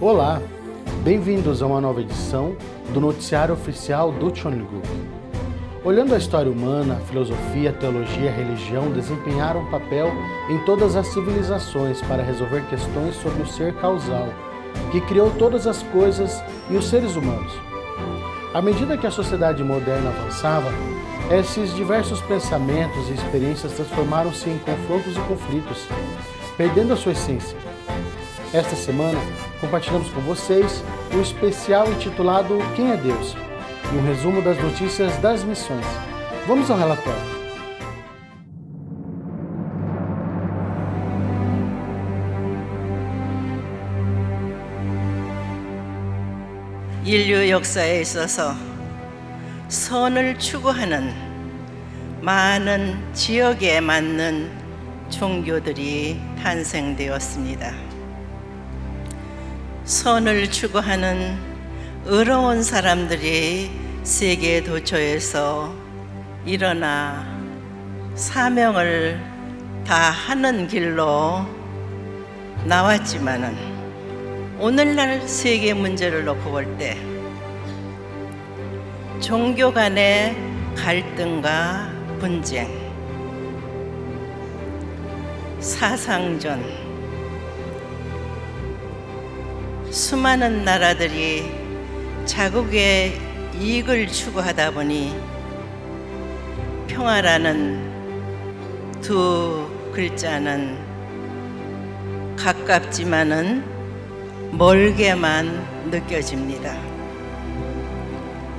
Olá, bem-vindos a uma nova edição do noticiário oficial do Cheonilguk. Olhando a história humana, a filosofia, a teologia e a religião desempenharam um papel em todas as civilizações para resolver questões sobre o ser causal, que criou todas as coisas e os seres humanos. À medida que a sociedade moderna avançava, esses diversos pensamentos e experiências transformaram-se em confrontos e conflitos, perdendo a sua essência. Esta semana, compartilhamos com vocês o especial intitulado Quem é Deus? E um resumo das notícias das missões. Vamos ao relatório. 인류 역사에 있어서 선을 추구하는 많은 지역에 맞는 종교들이 탄생되었습니다. 선을 추구하는 의로운 사람들이 세계 도처에서 일어나 사명을 다하는 길로 나왔지만은 오늘날 세계 문제를 놓고 볼 때 종교 간의 갈등과 분쟁, 사상전, 수많은 나라들이 자국의 이익을 추구하다 보니 평화라는 두 글자는 가깝지만은 멀게만 느껴집니다.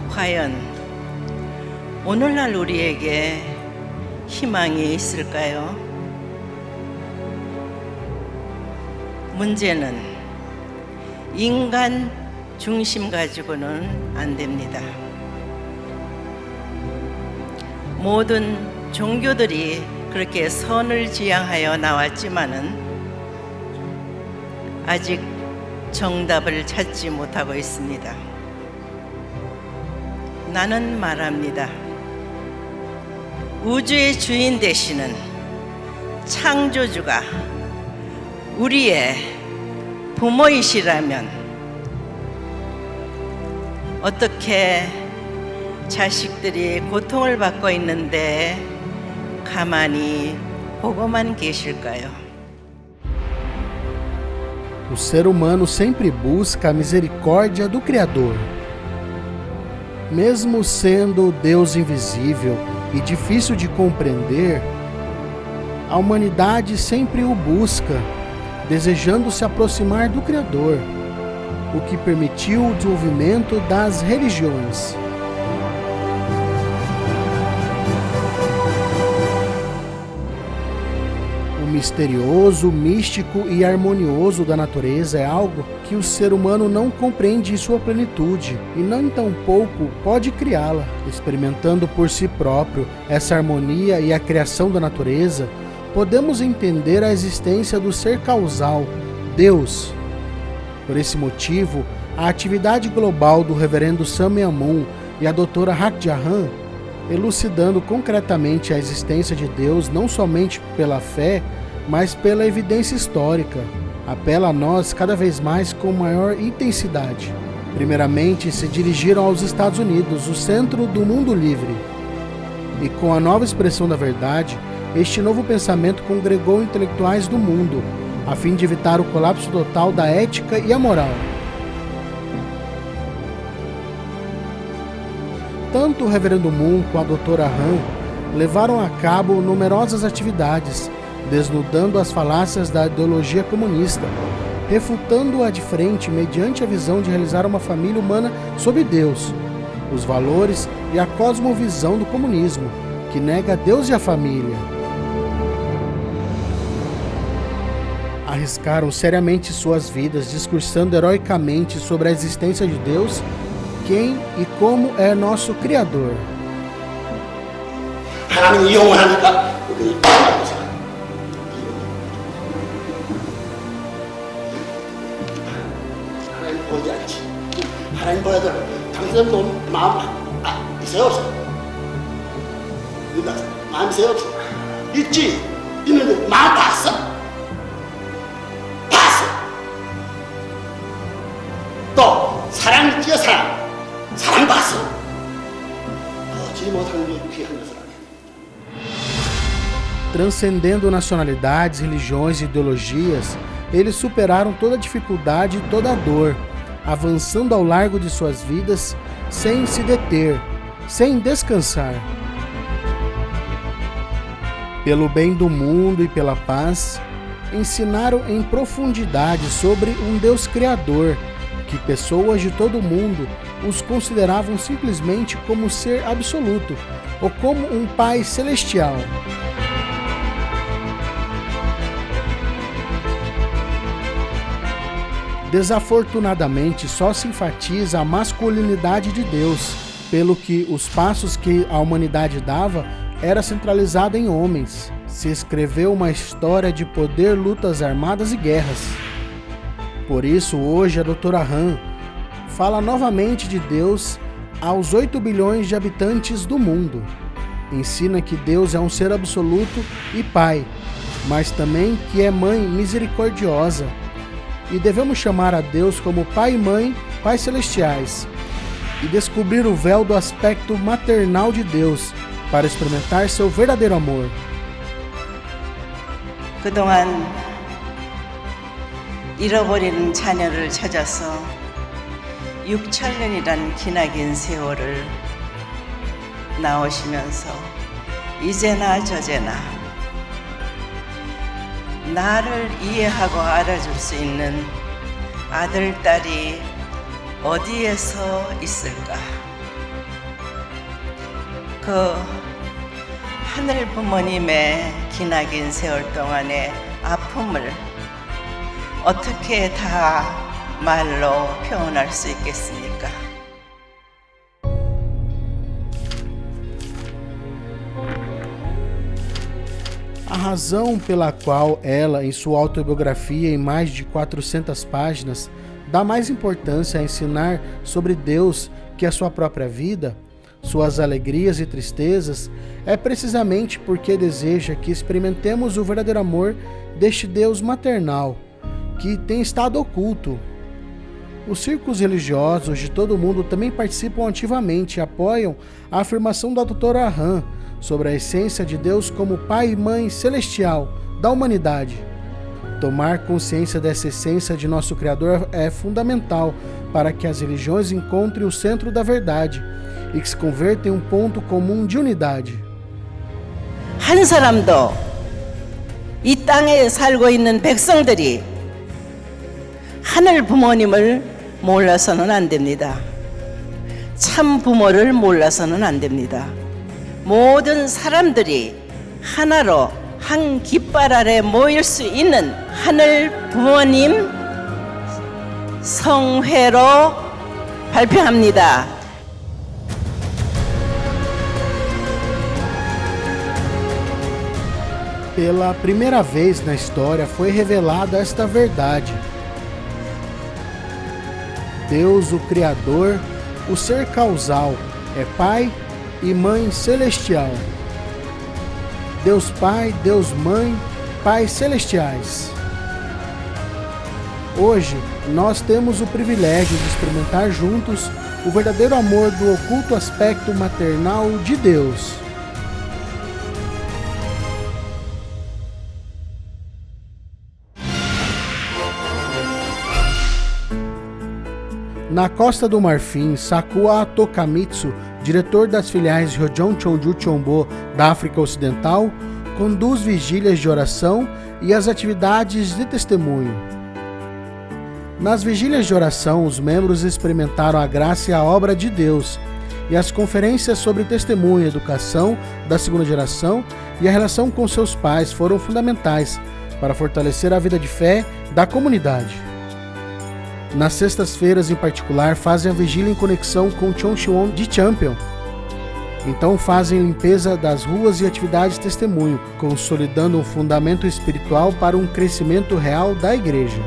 과연 오늘날 우리에게 희망이 있을까요? 문제는 인간 중심 가지고는 안 됩니다. 모든 종교들이 그렇게 선을 지향하여 나왔지만은 아직 정답을 찾지 못하고 있습니다. 나는 말합니다. 우주의 주인 되시는 창조주가 우리의 부모이시라면 어떻게 자식들이 고통을 받고 있는데 가만히 보고만 계실까요? O ser humano sempre busca a misericórdia do Criador. Mesmo sendo Deus invisível e difícil de compreender, a humanidade sempre o busca, desejando se aproximar do Criador, o que permitiu o desenvolvimento das religiões. O misterioso, místico e harmonioso da natureza é algo que o ser humano não compreende em sua plenitude e nem tampouco pode criá-la. Experimentando por si próprio essa harmonia e a criação da natureza, podemos entender a existência do ser causal, Deus. Por esse motivo, a atividade global do reverendo Sam Myeon-moon e a doutora Hak Ja-han, elucidando concretamente a existência de Deus não somente pela fé, mas pela evidência histórica, apela a nós cada vez mais com maior intensidade. Primeiramente, se dirigiram aos Estados Unidos, o centro do mundo livre. E com a nova expressão da verdade, este novo pensamento congregou intelectuais do mundo, a fim de evitar o colapso total da ética e a moral. Tanto o reverendo Moon como a doutora Han levaram a cabo numerosas atividades, desnudando as falácias da ideologia comunista, refutando-a de frente mediante a visão de realizar uma família humana sob Deus, os valores e a cosmovisão do comunismo, que nega Deus e a família. Arriscaram seriamente suas vidas, discursando heroicamente sobre a existência de Deus, quem e como é nosso Criador. 하나님 이용을 하니까 그들이 하나님 보이지 않지. 하나님 보여도 당신 마음 있어요 없어? 마음 있어요 없어? 있지. 있는데 마음 봤어? Transcendendo nacionalidades, religiões e ideologias, eles superaram toda dificuldade e toda dor, avançando ao largo de suas vidas sem se deter, sem descansar. Pelo bem do mundo e pela paz, ensinaram em profundidade sobre um Deus Criador, que pessoas de todo o mundo os consideravam simplesmente como ser absoluto ou como um Pai celestial. Desafortunadamente, só se enfatiza a masculinidade de Deus, pelo que os passos que a humanidade dava era centralizado em homens. Se escreveu uma história de poder, lutas armadas e guerras. Por isso, hoje a doutora Han fala novamente de Deus aos 8 bilhões de habitantes do mundo. Ensina que Deus é um ser absoluto e Pai, mas também que é Mãe misericordiosa. E devemos chamar a Deus como Pai e Mãe, Pais Celestiais, e descobrir o véu do aspecto maternal de Deus para experimentar seu verdadeiro amor. 그동안 잃어버린 자녀를 찾아서 6천년이란 기나긴 세월을 나오시면서 이제나 저제나 나를 이해하고 알아줄 수 있는 아들, 딸이 어디에서 있을까? 그 하늘 부모님의 기나긴 세월 동안의 아픔을 어떻게 다 말로 표현할 수 있겠습니까? A razão pela qual ela, em sua autobiografia em mais de 400 páginas, dá mais importância a ensinar sobre Deus que a sua própria vida, suas alegrias e tristezas, é precisamente porque deseja que experimentemos o verdadeiro amor deste Deus maternal, que tem estado oculto. Os círculos religiosos de todo o mundo também participam ativamente e apoiam a afirmação da doutora Han sobre a essência de Deus como Pai e Mãe celestial da humanidade. Tomar consciência dessa essência de nosso Criador é fundamental para que as religiões encontrem o centro da verdade e que se convertam em um ponto comum de unidade. 한 사람도 이 땅에 살고 있는 백성들이 하늘 부모님을 몰라서는 안 됩니다. 참 부모를 몰라서는 안 됩니다. 모든 사람들이 하나로 한 깃발 아래 모일 수 있는 하늘 부모님 성회로 발표합니다. Pela primeira vez na história foi revelada esta verdade. Deus, o Criador, o ser causal, é Pai e Mãe celestial. Deus Pai, Deus Mãe, Pais celestiais. Hoje, nós temos o privilégio de experimentar juntos o verdadeiro amor do oculto aspecto maternal de Deus. Na Costa do Marfim, Sakua Tokamitsu, diretor das filiais Ryojon Chonju Chombo da África Ocidental, conduz vigílias de oração e as atividades de testemunho. Nas vigílias de oração, os membros experimentaram a graça e a obra de Deus, e as conferências sobre testemunho e educação da segunda geração e a relação com seus pais foram fundamentais para fortalecer a vida de fé da comunidade. Nas sextas-feiras, em particular, fazem a vigília em conexão com Cheoncheon de Champion. Então fazem limpeza das ruas e atividades de testemunho, consolidando um fundamento espiritual para um crescimento real da igreja.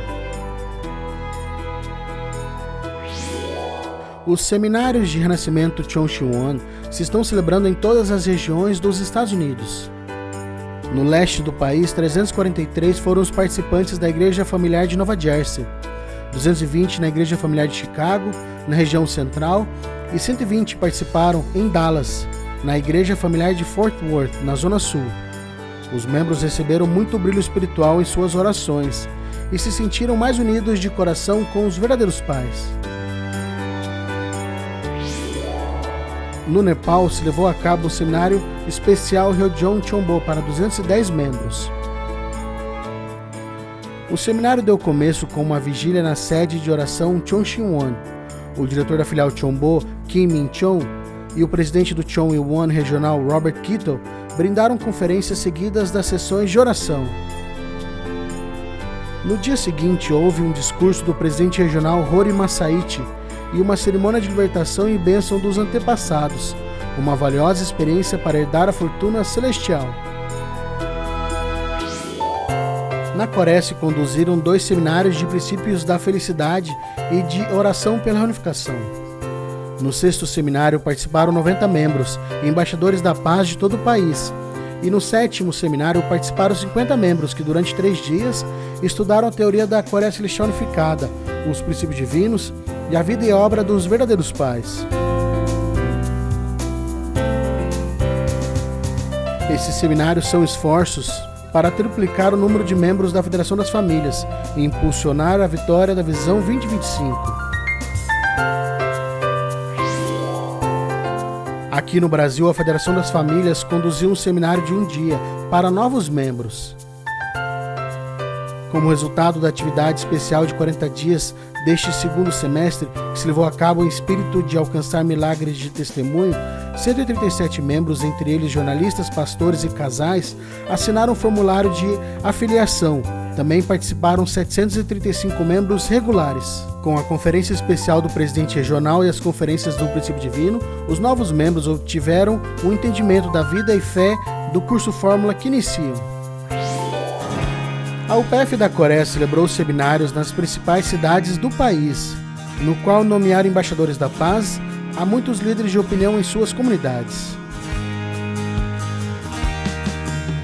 Os seminários de renascimento Cheoncheon se estão celebrando em todas as regiões dos Estados Unidos. No leste do país, 343 foram os participantes da Igreja Familiar de Nova Jersey, 220 na Igreja Familiar de Chicago, na região central, e 120 participaram em Dallas, na Igreja Familiar de Fort Worth, na zona sul. Os membros receberam muito brilho espiritual em suas orações e se sentiram mais unidos de coração com os verdadeiros pais. No Nepal, se levou a cabo o seminário especial Ryojon Chombo para 210 membros. O seminário deu começo com uma vigília na sede de oração Chonshin-won. O diretor da filial Chombo, Kim Min-chong, e o presidente do Chong-il-won regional, Robert Kittle, brindaram conferências seguidas das sessões de oração. No dia seguinte, houve um discurso do presidente regional Hori Masaichi e uma cerimônia de libertação e bênção dos antepassados, uma valiosa experiência para herdar a fortuna celestial. Na Coreia se conduziram 2 seminários de princípios da felicidade e de oração pela reunificação. No 6º seminário participaram 90 membros e embaixadores da paz de todo o país. E no 7º seminário participaram 50 membros que durante 3 dias estudaram a teoria da Coreia Celestial Unificada, os princípios divinos e a vida e obra dos verdadeiros pais. Esses seminários são esforços para triplicar o número de membros da Federação das Famílias e impulsionar a vitória da Visão 2025. Aqui no Brasil, a Federação das Famílias conduziu um seminário de um dia para novos membros. Como resultado da atividade especial de 40 dias deste 2º semestre, que se levou a cabo em espírito de alcançar milagres de testemunho, 137 membros, entre eles jornalistas, pastores e casais, assinaram um formulário de afiliação. Também participaram 735 membros regulares. Com a conferência especial do presidente regional e as conferências do princípio divino, os novos membros obtiveram um entendimento da vida e fé do curso Fórmula que iniciam. A UPF da Coreia celebrou seminários nas principais cidades do país, no qual nomearam embaixadores da paz a muitos líderes de opinião em suas comunidades.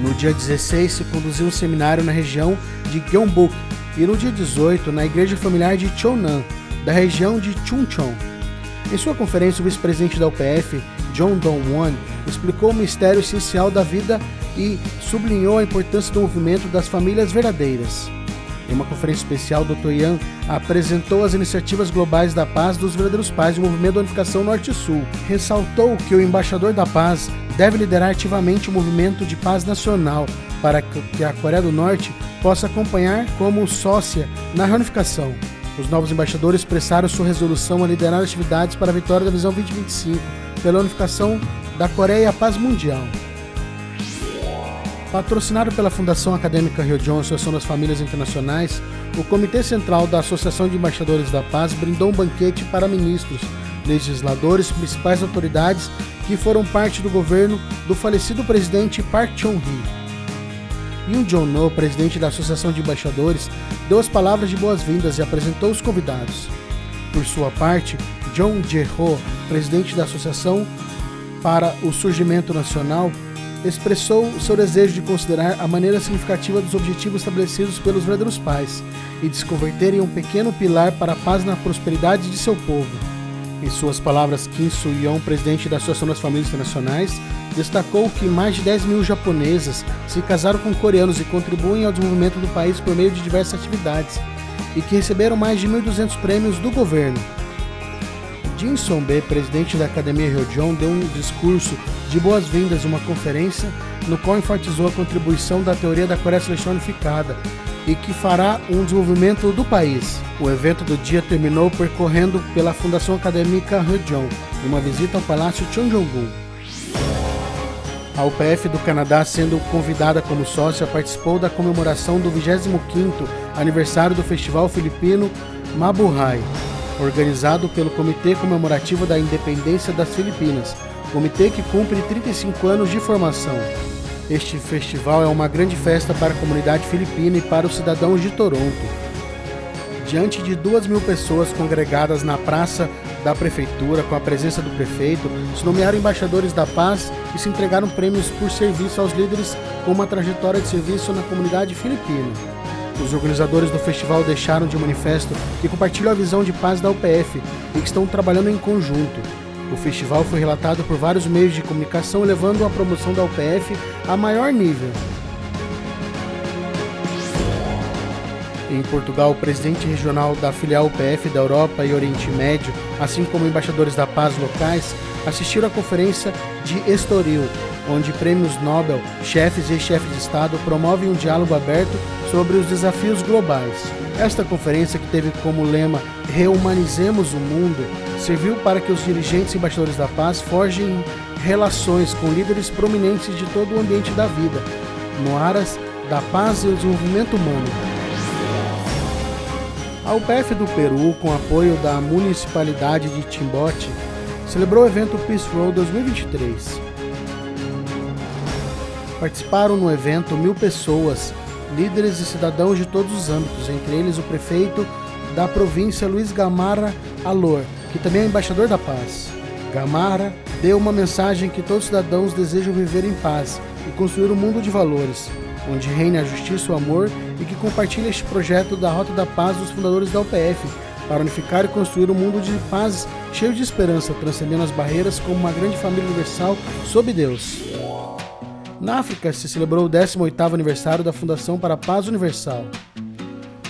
No dia 16 se conduziu um seminário na região de Gyeongbuk e no dia 18 na igreja familiar de Cheonan, da região de Chuncheon. Em sua conferência, o vice-presidente da UPF, John Dong-won, explicou o mistério essencial da vida e sublinhou a importância do movimento das famílias verdadeiras. Em uma conferência especial, Dr. Yang apresentou as iniciativas globais da paz dos verdadeiros pais e o movimento da unificação Norte-Sul. Ressaltou que o embaixador da paz deve liderar ativamente o movimento de paz nacional para que a Coreia do Norte possa acompanhar como sócia na reunificação. Os novos embaixadores expressaram sua resolução a liderar atividades para a vitória da Visão 2025, pela unificação da Coreia e a paz mundial. Patrocinado pela Fundação Acadêmica Ryojon, Associação das Famílias Internacionais, o Comitê Central da Associação de Embaixadores da Paz brindou um banquete para ministros, legisladores e principais autoridades que foram parte do governo do falecido presidente Park Chung-hee. Yoon Jong-no, presidente da Associação de Embaixadores, deu as palavras de boas-vindas e apresentou os convidados. Por sua parte, Jong Jae-ho, presidente da Associação para o Surgimento Nacional, expressou seu desejo de considerar a maneira significativa dos objetivos estabelecidos pelos verdadeiros pais e de se converter em um pequeno pilar para a paz na prosperidade de seu povo. Em suas palavras, Kim Soo-yeon, presidente da Associação das Famílias Internacionais, destacou que mais de 10 mil japonesas se casaram com coreanos e contribuem ao desenvolvimento do país por meio de diversas atividades, e que receberam mais de 1.200 prêmios do governo. Jin Song-bae, presidente da Academia Ryojon, deu um discurso de boas-vindas em uma conferência no qual enfatizou a contribuição da teoria da Coreia Celestial Unificada e que fará um desenvolvimento do país. O evento do dia terminou percorrendo pela Fundação Acadêmica Ryojon e uma visita ao Palácio Cheonjong-gun. A UPF do Canadá, sendo convidada como sócia, participou da comemoração do 25º aniversário do Festival Filipino Mabuhay, organizado pelo Comitê Comemorativo da Independência das Filipinas, comitê que cumpre 35 anos de formação. Este festival é uma grande festa para a comunidade filipina e para os cidadãos de Toronto. Diante de 2.000 pessoas congregadas na praça da prefeitura, com a presença do prefeito, se nomearam embaixadores da paz e se entregaram prêmios por serviço aos líderes com uma trajetória de serviço na comunidade filipina. Os organizadores do festival deixaram de manifesto que compartilham a visão de paz da UPF e que estão trabalhando em conjunto. O festival foi relatado por vários meios de comunicação, levando a promoção da UPF a maior nível. Em Portugal, o presidente regional da filial UPF da Europa e Oriente Médio, assim como embaixadores da paz locais, assistiram à conferência de Estoril, onde prêmios Nobel, chefes e chefes de Estado promovem um diálogo aberto sobre os desafios globais. Esta conferência, que teve como lema Rehumanizemos o Mundo, serviu para que os dirigentes e embaixadores da paz forjem relações com líderes prominentes de todo o ambiente da vida, no aras da paz e o desenvolvimento humano. A UPF do Peru, com apoio da municipalidade de Chimbote, celebrou o evento Peace Road 2023. Participaram no evento 1.000 pessoas, líderes e cidadãos de todos os âmbitos, entre eles o prefeito da província Luiz Gamarra Alor, que também é embaixador da paz. Gamarra deu uma mensagem que todos os cidadãos desejam viver em paz e construir um mundo de valores, onde reine a justiça e o amor, e que compartilha este projeto da Rota da Paz dos fundadores da UPF, para unificar e construir um mundo de paz cheio de esperança, transcendendo as barreiras como uma grande família universal sob Deus. Na África se celebrou o 18º aniversário da Fundação para a Paz Universal.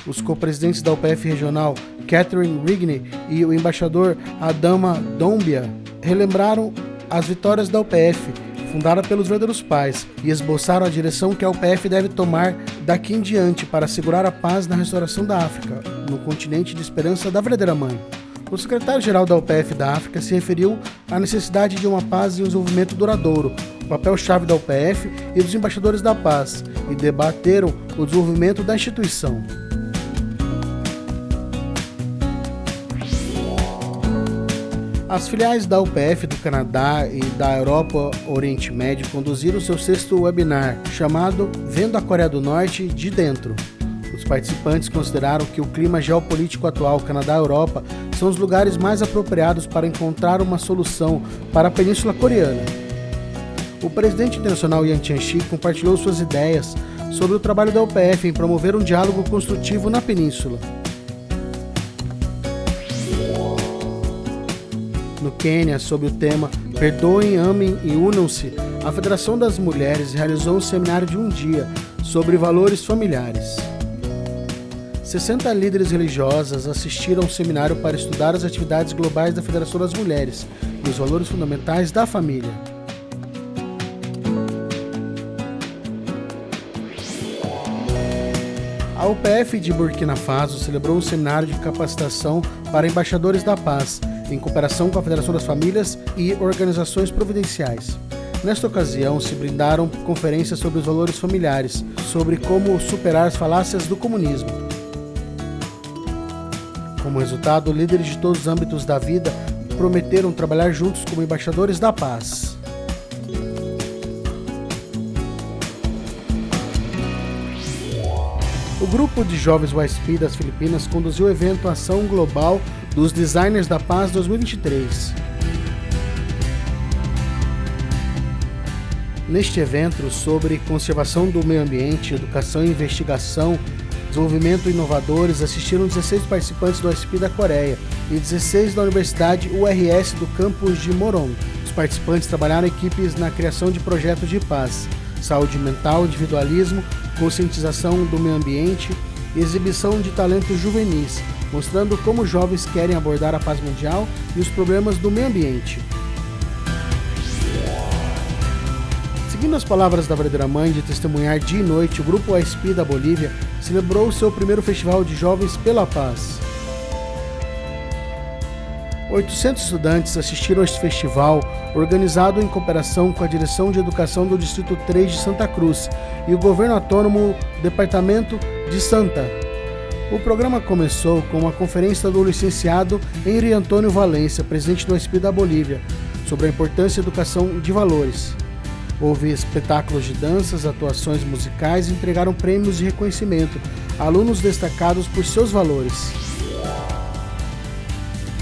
Os co-presidentes da UPF regional, Catherine Rigney e o embaixador Adama Doumbia, relembraram as vitórias da UPF, fundada pelos verdadeiros pais, e esboçaram a direção que a UPF deve tomar daqui em diante para assegurar a paz na restauração da África, no continente de esperança da verdadeira mãe. O secretário-geral da UPF da África se referiu à necessidade de uma paz e um desenvolvimento duradouro, o papel-chave da UPF e dos embaixadores da paz, e debateram o desenvolvimento da instituição. As filiais da UPF do Canadá e da Europa Oriente Médio conduziram seu 6º webinar, chamado Vendo a Coreia do Norte de Dentro. Os participantes consideraram que o clima geopolítico atual, Canadá e Europa, são os lugares mais apropriados para encontrar uma solução para a Península Coreana. O presidente internacional Yang Tianchi compartilhou suas ideias sobre o trabalho da UPF em promover um diálogo construtivo na Península. No Quênia, sob o tema Perdoem, Amem e Unam-se, a Federação das Mulheres realizou um seminário de um dia sobre valores familiares. 60 líderes religiosas assistiram ao seminário para estudar as atividades globais da Federação das Mulheres e os valores fundamentais da família. A UPF de Burkina Faso celebrou um seminário de capacitação para embaixadores da paz, em cooperação com a Federação das Famílias e organizações providenciais. Nesta ocasião, se brindaram conferências sobre os valores familiares, sobre como superar as falácias do comunismo. Como resultado, líderes de todos os âmbitos da vida prometeram trabalhar juntos como embaixadores da paz. O grupo de jovens YSP das Filipinas conduziu o evento Ação Global dos Designers da Paz 2023. Neste evento, sobre conservação do meio ambiente, educação e investigação, desenvolvimento inovadores, assistiram 16 participantes do YSP da Coreia e 16 da Universidade URS do campus de Morong. Os participantes trabalharam em equipes na criação de projetos de paz, saúde mental, individualismo, conscientização do meio ambiente e exibição de talentos juvenis, mostrando como jovens querem abordar a paz mundial e os problemas do meio ambiente. Seguindo as palavras da verdadeira mãe de testemunhar dia e noite, o grupo YSP da Bolívia celebrou o seu primeiro festival de jovens pela paz. 800 estudantes assistiram a este festival, organizado em cooperação com a Direção de Educação do Distrito 3 de Santa Cruz e o Governo Autônomo Departamento de Santa. O programa começou com uma conferência do licenciado Henry Antônio Valência, presidente do YSP da Bolívia, sobre a importância da educação de valores. Houve espetáculos de danças, atuações musicais e entregaram prêmios de reconhecimento a alunos destacados por seus valores.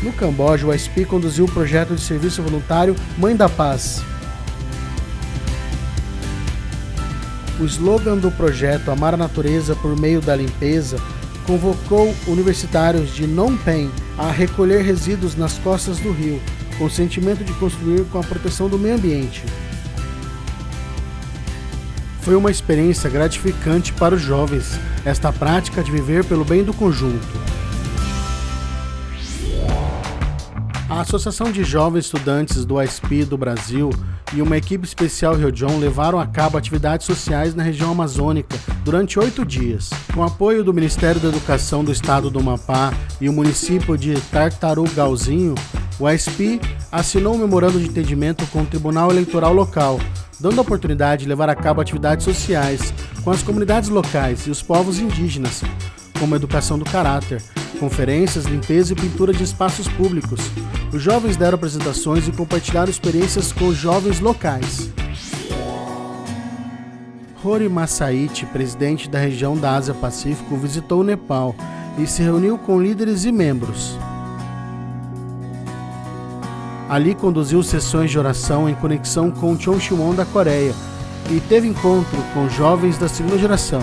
No Camboja, o YSP conduziu o projeto de serviço voluntário Mãe da Paz. O slogan do projeto Amar a Natureza por meio da limpeza convocou universitários de Phnom Penh a recolher resíduos nas costas do rio, com o sentimento de contribuir com a proteção do meio ambiente. Foi uma experiência gratificante para os jovens, esta prática de viver pelo bem do conjunto. A Associação de Jovens Estudantes do ASP do Brasil e uma equipe especial Rio John levaram a cabo atividades sociais na região amazônica durante 8 dias. Com apoio do Ministério da Educação do Estado do Amapá e o município de Tartarugalzinho, o ASP assinou um memorando de entendimento com o Tribunal Eleitoral local, dando a oportunidade de levar a cabo atividades sociais com as comunidades locais e os povos indígenas, como educação do caráter, conferências, limpeza e pintura de espaços públicos. Os jovens deram apresentações e compartilharam experiências com os jovens locais. Rory Massaite, presidente da região da Ásia-Pacífico, visitou o Nepal e se reuniu com líderes e membros. Ali conduziu sessões de oração em conexão com o Chonchimon da Coreia e teve encontro com jovens da segunda geração.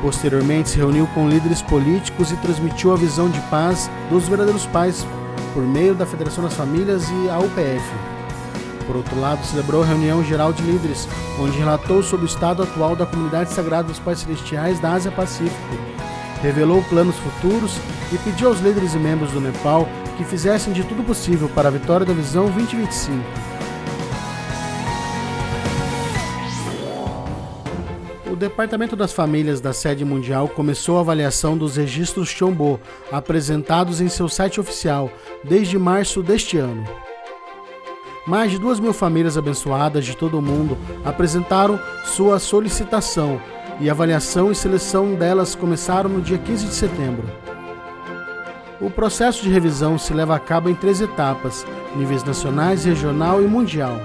Posteriormente se reuniu com líderes políticos e transmitiu a visão de paz dos verdadeiros pais por meio da Federação das Famílias e a UPF. Por outro lado, celebrou a reunião geral de líderes, onde relatou sobre o estado atual da comunidade sagrada dos Pais Celestiais da Ásia-Pacífico. Revelou planos futuros e pediu aos líderes e membros do Nepal que fizessem de tudo possível para a vitória da Visão 2025. O Departamento das Famílias da Sede Mundial começou a avaliação dos registros Chombo, apresentados em seu site oficial, desde março deste ano. Mais de 2.000 famílias abençoadas de todo o mundo apresentaram sua solicitação, e avaliação e seleção delas começaram no dia 15 de setembro. O processo de revisão se leva a cabo em 3 etapas, níveis nacionais, regional e mundial.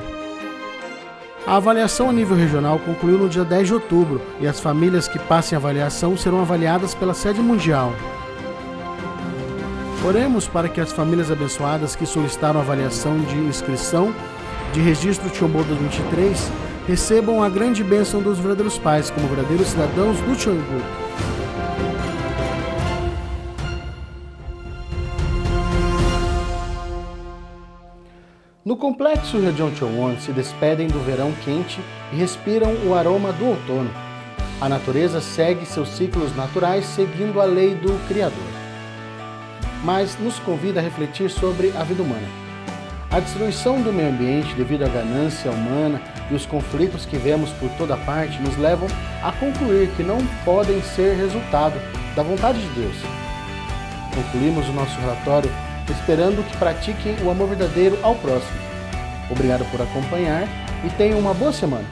A avaliação a nível regional concluiu no dia 10 de outubro e as famílias que passem a avaliação serão avaliadas pela sede mundial. Oremos para que as famílias abençoadas que solicitaram avaliação de inscrição de registro Chombo 2023 recebam a grande bênção dos verdadeiros pais como verdadeiros cidadãos do Chongu. No complexo Ryojong Chowon se despedem do verão quente e respiram o aroma do outono. A natureza segue seus ciclos naturais seguindo a lei do Criador. Mas nos convida a refletir sobre a vida humana. A destruição do meio ambiente devido à ganância humana e os conflitos que vemos por toda parte nos levam a concluir que não podem ser resultado da vontade de Deus. Concluímos o nosso relatório esperando que pratiquem o amor verdadeiro ao próximo. Obrigado por acompanhar e tenham uma boa semana.